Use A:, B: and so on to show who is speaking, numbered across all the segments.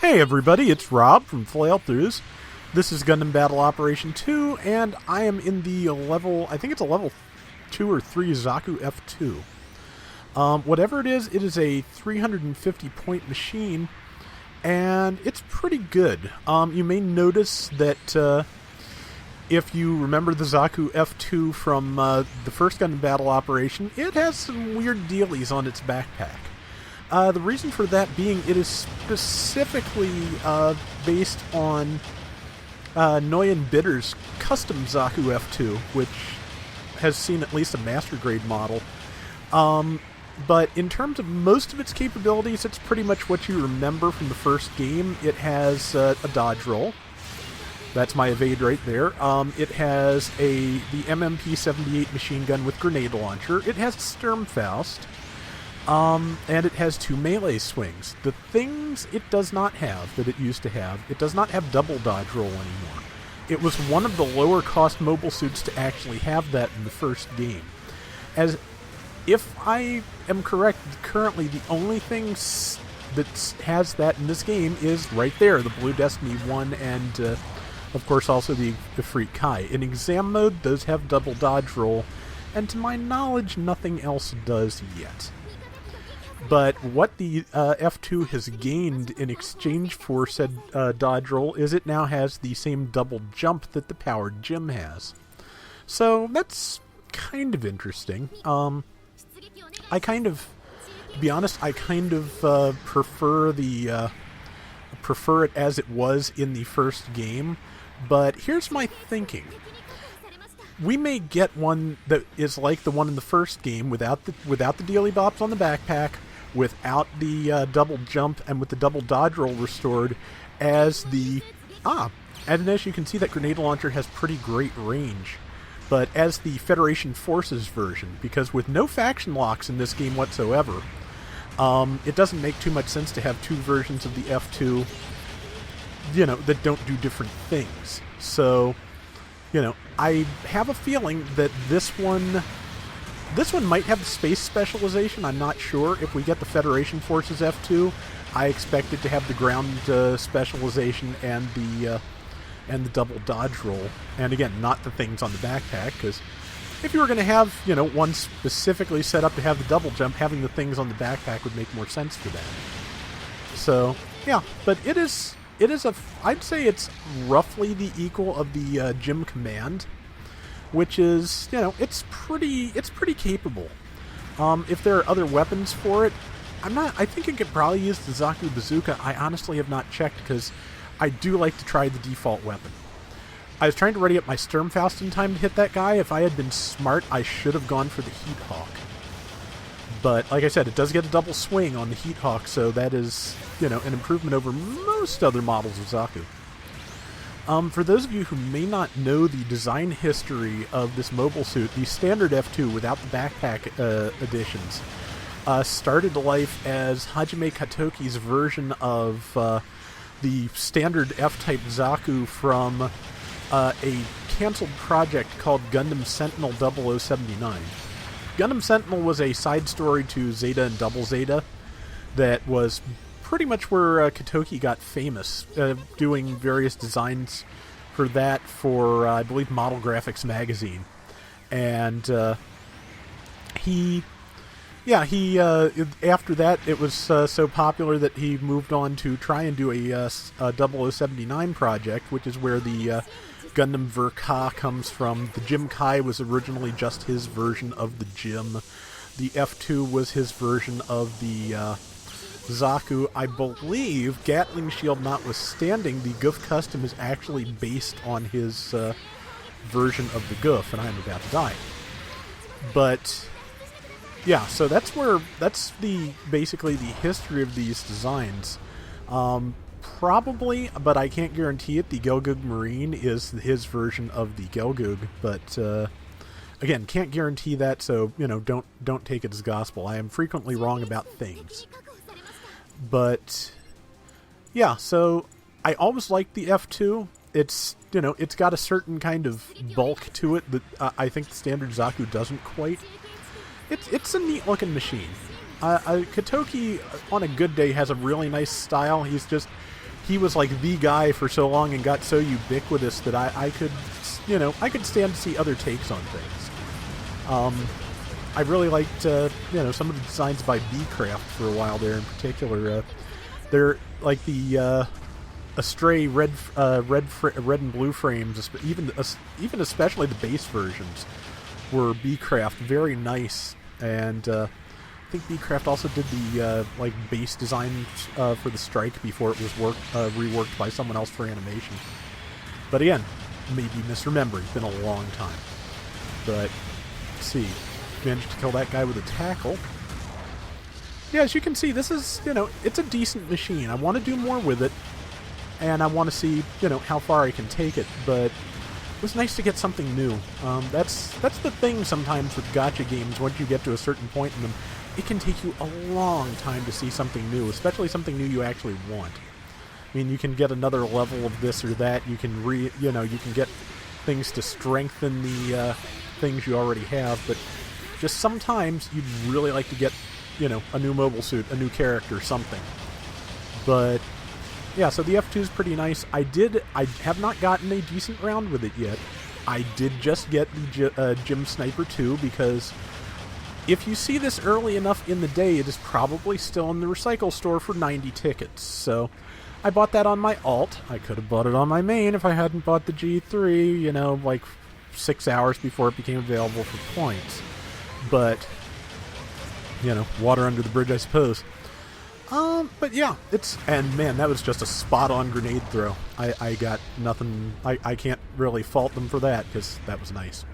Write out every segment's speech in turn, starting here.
A: Hey everybody, it's Rob from Flailthroughs. This is Gundam Battle Operation 2, and I am in the I think it's a level 2 or 3 Zaku F2. Whatever it is a 350 point machine, and it's pretty good. You may notice that if you remember the Zaku F2 from the first Gundam Battle Operation, it has some weird dealies on its backpack. The reason for that being it is specifically based on Neuen Bitter's custom Zaku F2, which has seen at least a master grade model. But in terms of most of its capabilities, it's pretty much what you remember from the first game. It has a dodge roll. That's my evade right there. It has the MMP-78 machine gun with grenade launcher. It has Sturmfaust. And it has 2 melee swings. The things it does not have that it used to have, it does not have double dodge roll anymore. It was one of the lower cost mobile suits to actually have that in the first game. As if I am correct, currently the only thing that has that in this game is right there, the Blue Destiny 1 and of course also the Freak Kai. In exam mode, those have double dodge roll, and to my knowledge, nothing else does yet. But what the F2 has gained in exchange for said dodge roll is it now has the same double jump that the powered Gym has. So that's kind of interesting. To be honest, I kind of prefer it as it was in the first game. But here's my thinking. We may get one that is like the one in the first game without the dealy bops on the backpack, without the double jump, and with the double dodge roll restored, and as you can see, that grenade launcher has pretty great range. But as the Federation Forces version, because with no faction locks in this game whatsoever, it doesn't make too much sense to have 2 versions of the F2, that don't do different things. So, I have a feeling that this one might have the space specialization. I'm not sure. If we get the Federation Forces F2, I expect it to have the ground specialization and the double dodge roll. And again, not the things on the backpack, because if you were going to have one specifically set up to have the double jump, having the things on the backpack would make more sense for that. So yeah, but I'd say it's roughly the equal of the Gym Command, which is, it's pretty capable. If there are other weapons for it, I think it could probably use the Zaku Bazooka. I honestly have not checked, because I do like to try the default weapon. I was trying to ready up my Sturmfaust in time to hit that guy. If I had been smart, I should have gone for the Heat Hawk. But, like I said, it does get a double swing on the Heat Hawk, so that is, an improvement over most other models of Zaku. For those of you who may not know the design history of this mobile suit, the standard F2 without the backpack additions started life as Hajime Katoki's version of the standard F-type Zaku from a canceled project called Gundam Sentinel 0079. Gundam Sentinel was a side story to Zeta and Double Zeta that was pretty much where Katoki got famous, doing various designs for that for, I believe, Model Graphics magazine. And after that, it was so popular that he moved on to try and do a 0079 project, which is where the Gundam Verka comes from. The Gym Kai was originally just his version of the Gym. The F2 was his version of the Zaku. I believe, Gatling Shield notwithstanding, the Goof Custom is actually based on his version of the Goof, and I am about to die. But yeah, so that's basically the history of these designs. Probably, but I can't guarantee it, the Gelgoog Marine is his version of the Gelgoog, but again, can't guarantee that, so don't take it as gospel. I am frequently wrong about things. But yeah, so I always liked the F2. It's it's got a certain kind of bulk to it that I think the standard Zaku doesn't quite. It's a neat looking machine. Katoki on a good day has a really nice style. He's just he was like the guy for so long and got so ubiquitous that I could, I could stand to see other takes on things. I really liked, some of the designs by B-Craft for a while there in particular. They're like the Astray red and blue frames, even especially the base versions, were B-Craft, very nice. And I think B-Craft also did the base design for the Strike before it was reworked by someone else for animation. But again, maybe misremembering. It's been a long time. But let's see, managed to kill that guy with a tackle. Yeah, as you can see, this is, it's a decent machine. I want to do more with it, and I want to see, how far I can take it, but it was nice to get something new. That's the thing sometimes with gacha games. Once you get to a certain point in them, it can take you a long time to see something new, especially something new you actually want. I mean, you can get another level of this or that. You can you can get things to strengthen the things you already have, but just sometimes you'd really like to get, a new mobile suit, a new character, something. But yeah, so the F2 is pretty nice. I have not gotten a decent round with it yet. I did just get the Gym Sniper 2 because if you see this early enough in the day, it is probably still in the recycle store for 90 tickets. So I bought that on my alt. I could have bought it on my main if I hadn't bought the G3, like 6 hours before it became available for points. But, water under the bridge, I suppose. But yeah, and man, that was just a spot-on grenade throw. I got nothing, I can't really fault them for that, because that was nice.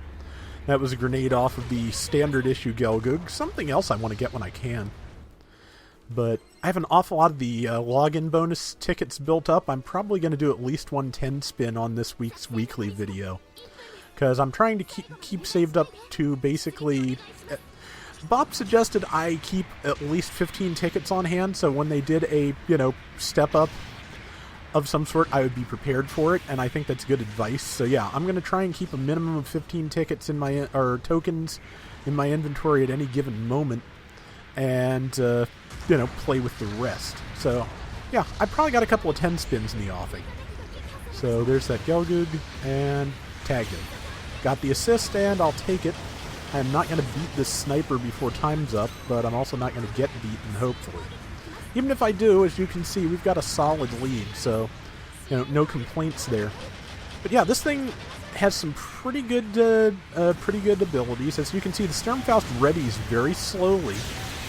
A: That was a grenade off of the standard issue Gelgoog, something else I want to get when I can. But I have an awful lot of the login bonus tickets built up. I'm probably going to do at least one 10 spin on this week's weekly video, because I'm trying to keep saved up to basically... Bob suggested I keep at least 15 tickets on hand, so when they did a, step up of some sort, I would be prepared for it, and I think that's good advice. So yeah, I'm going to try and keep a minimum of 15 tickets in my, or tokens in my inventory at any given moment, and, play with the rest. So yeah, I probably got a couple of 10 spins in the offing. So there's that Gelgoog, and tagged him. Got the assist, and I'll take it. I'm not going to beat this sniper before time's up, but I'm also not going to get beaten, hopefully. Even if I do, as you can see, we've got a solid lead, so, no complaints there. But yeah, this thing has some pretty good abilities. As you can see, the Sturmfaust readies very slowly,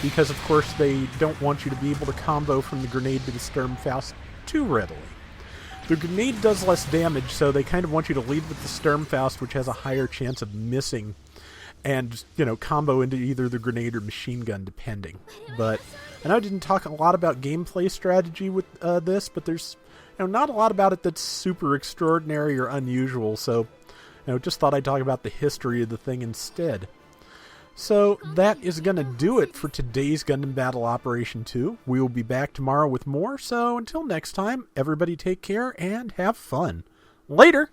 A: because of course they don't want you to be able to combo from the grenade to the Sturmfaust too readily. The grenade does less damage, so they kind of want you to lead with the Sturmfaust, which has a higher chance of missing, and, combo into either the grenade or machine gun, depending. But I know I didn't talk a lot about gameplay strategy with this, but there's, not a lot about it that's super extraordinary or unusual, so, just thought I'd talk about the history of the thing instead. So that is going to do it for today's Gundam Battle Operation 2. We will be back tomorrow with more, so until next time, everybody take care and have fun. Later!